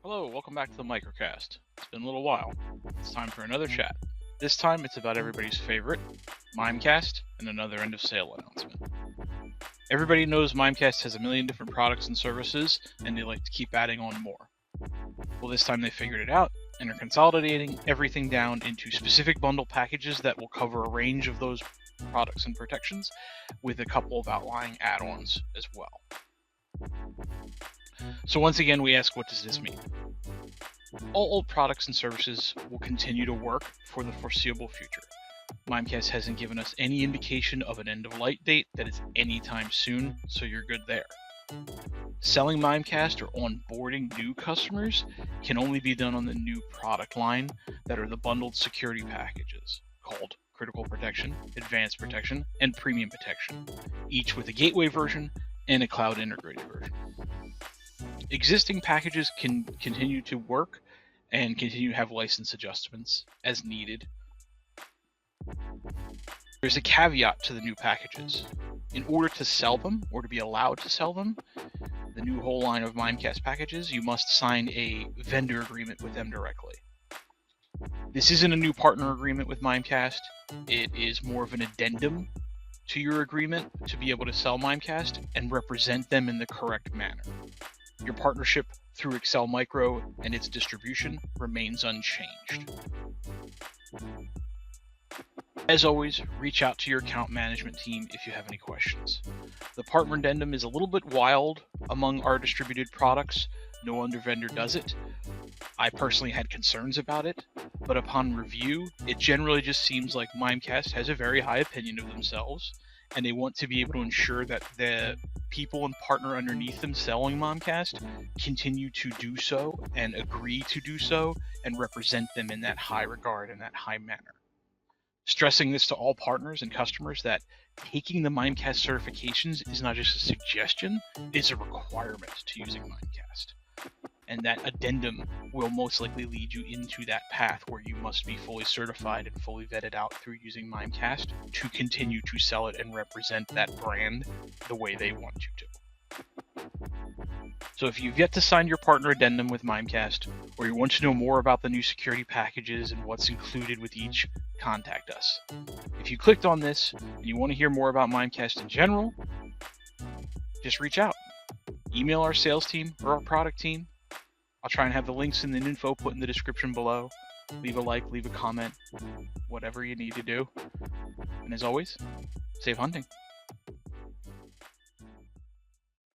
Hello, welcome back to the MicroCast. It's been a little while. It's time for another chat. This time it's about everybody's favorite, Mimecast, and another end of sale announcement. Everybody knows Mimecast has a million different products and services, and they like to keep adding on more. Well, this time they figured it out, and are consolidating everything down into specific bundle packages that will cover a range of those products and protections, with a couple of outlying add-ons as well. So once again, we ask, what does this mean? All old products and services will continue to work for the foreseeable future. Mimecast hasn't given us any indication of an end-of-life date that is anytime soon, so you're good there. Selling Mimecast or onboarding new customers can only be done on the new product line that are the bundled security packages, called Critical Protection, Advanced Protection, and Premium Protection, each with a gateway version and a cloud-integrated version. Existing packages can continue to work and continue to have license adjustments as needed. There's a caveat to the new packages. In order to sell them, or to be allowed to sell them, the new whole line of Mimecast packages, you must sign a vendor agreement with them directly. This isn't a new partner agreement with Mimecast. It is more of an addendum to your agreement to be able to sell Mimecast and represent them in the correct manner. Your partnership through Excel Micro and its distribution remains unchanged. As always, reach out to your account management team if you have any questions. The partner addendum is a little bit wild among our distributed products. No other vendor does it. I personally had concerns about it, but upon review, it generally just seems like Mimecast has a very high opinion of themselves, and they want to be able to ensure that the people and partner underneath them selling Mimecast continue to do so and agree to do so and represent them in that high regard and that high manner. Stressing this to all partners and customers that taking the Mimecast certifications is not just a suggestion, it's a requirement to using Mimecast. And that addendum will most likely lead you into that path where you must be fully certified and fully vetted out through using Mimecast to continue to sell it and represent that brand the way they want you to. So if you've yet to sign your partner addendum with Mimecast, or you want to know more about the new security packages and what's included with each, contact us. If you clicked on this and you want to hear more about Mimecast in general, just reach out. Email our sales team or our product team. I'll try and have the links and the info put in the description below. Leave a like, leave a comment, whatever you need to do. And as always, safe hunting.